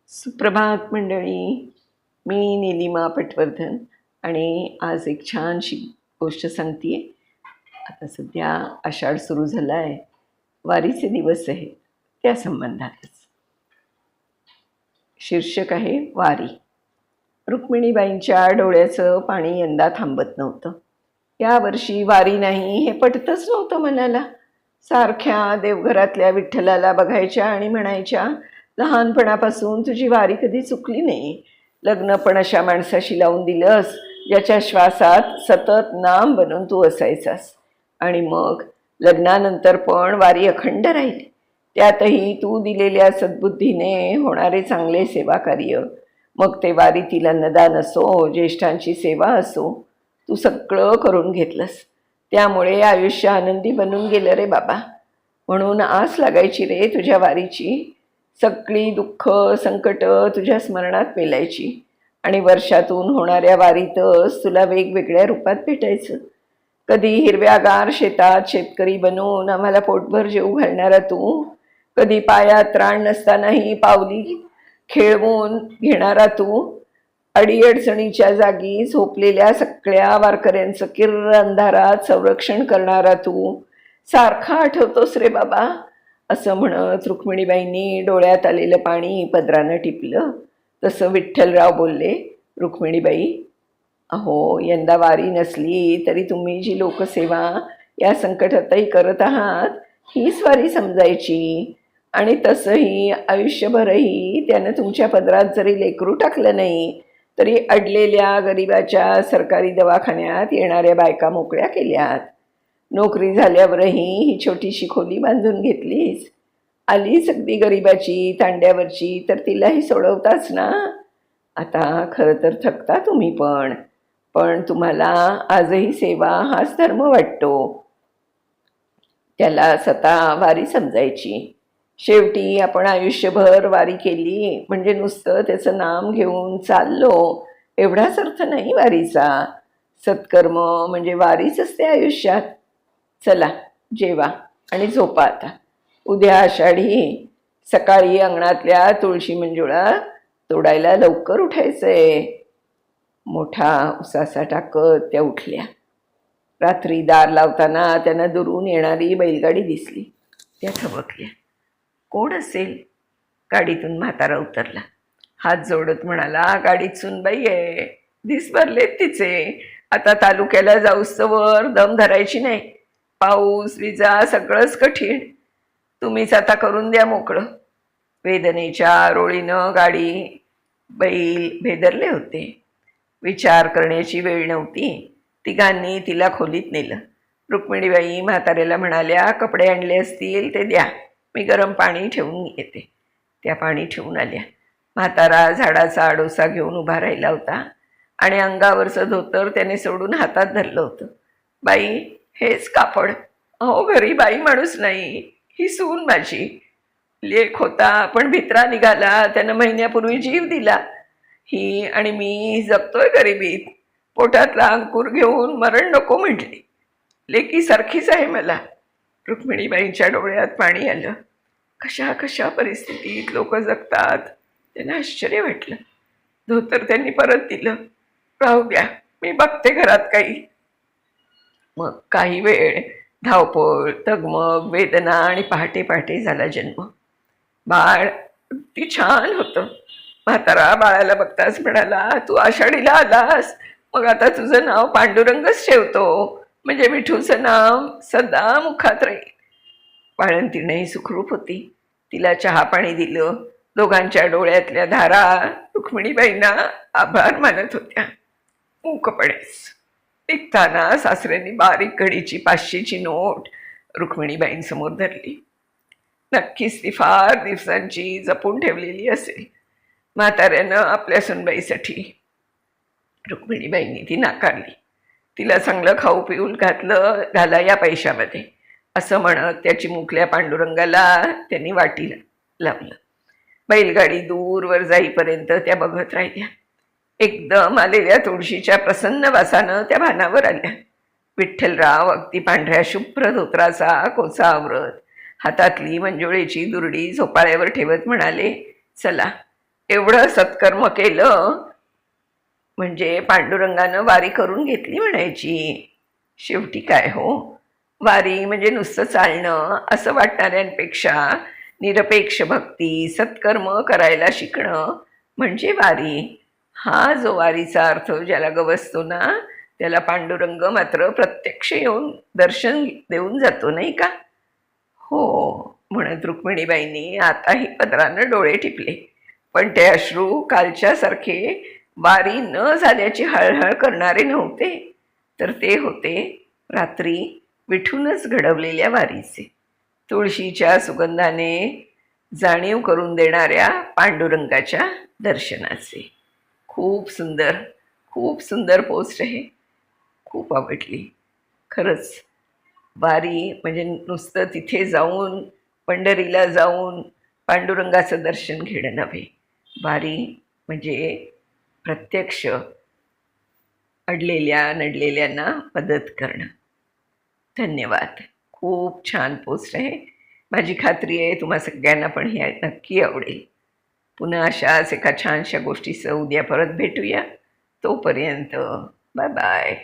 सुप्रभात मंडळी. मी निलिमा पटवर्धन आणि आज एक छानशी गोष्ट सांगते आहे. आता सध्या आषाढ सुरू झाला आहे, वारीचे दिवस आहेत, त्या संबंधातच. शीर्षक आहे वारी. रुक्मिणीबाईंच्या डोळ्याचं पाणी यंदा थांबत नव्हतं. यावर्षी वारी नाही हे पटतच नव्हतं मनाला. सारख्या देवघरातल्या विठ्ठलाला बघायच्या आणि म्हणायच्या, लहानपणापासून तुझी वारी कधी चुकली नाही. लग्न पण अशा माणसाशी लावून दिलंस ज्याच्या श्वासात सतत नाम बनून तू असायचास. आणि मग लग्नानंतर पण वारी अखंड राहिली. त्यातही तू दिलेल्या सद्बुद्धीने होणारे चांगले सेवाकार्य, मग ते वारीतील अन्नदान असो, ज्येष्ठांची सेवा असो, तू सगळं करून घेतलंस. त्यामुळे आयुष्य आनंदी बनून गेलं रे बाबा. म्हणून आस लागायची रे तुझ्या वारीची. सगळी दुःख संकट तुझ्या स्मरणात पेलायची आणि वर्षातून होणाऱ्या वारीतच तुला वेगवेगळ्या रूपात भेटायचं. कधी हिरव्यागार शेतात शेतकरी बनून आम्हाला पोटभर जेवू घालणारा तू, कधी पायात त्राण नसतानाही पावली खेळवून घेणारा तू, अडीअडचणीच्या जागी झोपलेल्या सगळ्या वारकऱ्यांचं किर्र अंधारात संरक्षण करणारा तू, सारखा आठवतोस रे बाबा. असं म्हणत रुक्मिणीबाईंनी डोळ्यात आलेलं पाणी पदरानं टिपलं. तसं विठ्ठलराव बोलले, रुक्मिणीबाई, अहो यंदा वारी नसली तरी तुम्ही जी लोकसेवा या संकटातही करत आहात हीच वारी समजायची. आणि तसंही आयुष्यभरही त्यानं तुमच्या पदरात जरी लेकरू टाकलं नाही तरी अडलेल्या गरिबाच्या सरकारी दवाखान्यात येणाऱ्या बायका मोकळ्या केल्यात. नोकरी झाल्यावरही ही छोटीशी खोली बांधून घेतलीस. आलीच अगदी गरिबाची तांड्यावरची तर तिलाही सोडवताच ना. आता खरं तर थकता तुम्ही पण तुम्हाला आजही सेवा हाच धर्म वाटतो. त्याला स्वतः वारी समजायची. शेवटी आपण आयुष्यभर वारी केली म्हणजे नुसतं त्याचं नाम घेऊन चाललो एवढाच अर्थ नाही वारीचा. सत्कर्म म्हणजे वारीच असते आयुष्यात. चला जेवा आणि झोपा आता. उद्या आषाढी. सकाळी अंगणातल्या तुळशी मंजुळा तोडायला लवकर उठायचंय. मोठा उसासा टाकत त्या उठल्या. रात्री दार लावताना त्यांना दुरून येणारी बैलगाडी दिसली. त्या थबकल्या. कोण असेल? गाडीतून म्हातारा उतरला. हात जोडत म्हणाला, गाडीत सुनबाई आहे. दिस भरलेत तिचे. आता तालुक्याला जाऊस्तवर दम धरायची नाही. पाऊस विजा सगळंच कठीण. तुम्हीच आता करून द्या मोकळं. वेदनेच्या रोळीनं गाडी बैल भेदरले होते. विचार करण्याची वेळ नव्हती. तिघांनी तिला खोलीत नेलं. रुक्मिणीबाई म्हाताऱ्याला म्हणाल्या, कपडे आणले असतील ते द्या, मी गरम पाणी ठेवून येते. त्या पाणी ठेवून आल्या. म्हातारा झाडाचा आडोसा घेऊन उभा राहिला होता आणि अंगावरचं धोतर त्याने सोडून हातात धरलं होतं. बाई, हेच कापड. अहो घरी बाई माणूस नाही, ही सून माझी. लेक होता पण भित्रा निघाला, त्यानं महिन्यापूर्वी जीव दिला. ही आणि मी जगतोय गरिबीत. पोटातला अंकुर घेऊन मरण नको म्हटली. लेकीसारखीच आहे मला. रुक्मिणीबाईंच्या डोळ्यात पाणी आलं. कशा कशा परिस्थितीत लोक जगतात. त्यांना आश्चर्य वाटलं. धोतर त्यांनी परत दिलं. राहू द्या, मी बघते घरात काही. मग काही वेळ धावपळ, तगमग, वेदना आणि पहाटे पहाटे झाला जन्म. बाळ ती छान होतं. म्हातारा बाळाला बघताच म्हणाला, तू आषाढीला आलास, मग आता तुझं नाव पांडुरंगच ठेवतो, म्हणजे विठूचं नाव सदा मुखात राहील. बाळंतीणही सुखरूप होती. तिला चहा पाणी दिलं. दोघांच्या डोळ्यातल्या धारा रुक्मिणीबाईंना आभार मानत होत्या. मूकपणेच निघताना सासऱ्यांनी बारीक घडीची 500ची नोट रुक्मिणीबाईंसमोर धरली. नक्कीच ती फार दिवसांची जपून ठेवलेली असेल. म्हाताऱ्यानं आपल्या सुनबाईसाठी. रुक्मिणीबाईंनी ती नाकारली. तिला चांगलं खाऊ पिऊन घाला या पैशामध्ये, असं म्हणत त्याची मुकल्या पांडुरंगाला त्यांनी वाटीला लावलं. बैलगाडी दूरवर जाईपर्यंत त्या बघत राहिल्या. एकदम आलेल्या तुळशीच्या प्रसन्न वासानं त्या भानावर आल्या. विठ्ठलराव अगदी पांढऱ्या शुभ्र धोत्राचा कोचा आवरत हातातली मंजुळेची दुरडी झोपाळ्यावर ठेवत म्हणाले, चला एवढं सत्कर्म केलं म्हणजे पांडुरंगानं वारी करून घेतली म्हणायची. शेवटी काय हो, वारी म्हणजे नुसतं चालणं असं वाटणाऱ्यांपेक्षा निरपेक्ष भक्ती सत्कर्म करायला शिकणं म्हणजे वारी. हा जो वारीचा अर्थ ज्याला गवसतो ना, त्याला पांडुरंग मात्र प्रत्यक्ष येऊन दर्शन देऊन जातो, नाही का? हो, म्हणत रुक्मिणीबाईंनी आताही पदरानं डोळे टिपले. पण ते अश्रू कालच्यासारखे वारी न झाल्याची हळहळ करणारे नव्हते, तर ते होते रात्री विठूनच घडवलेल्या वारीचे, तुळशीच्या सुगंधाने जाणीव करून देणाऱ्या पांडुरंगाच्या दर्शनाचे. खूप सुंदर, खूप सुंदर पोस्ट आहे. खूप आवडली खरंच. वारी म्हणजे नुसतं तिथे जाऊन, पंढरीला जाऊन पांडुरंगाचं दर्शन घेणं नव्हे. वारी म्हणजे प्रत्यक्ष अडलेल्या नडलेल्यांना मदत करणं. धन्यवाद. खूप छान पोस्ट आहे. माझी खात्री आहे तुम्हा सगळ्यांना पण ही नक्की आवडेल. पुन्हा अशाच एका छानशा गोष्टीसह उद्या परत भेटूया. तोपर्यंत बाय बाय.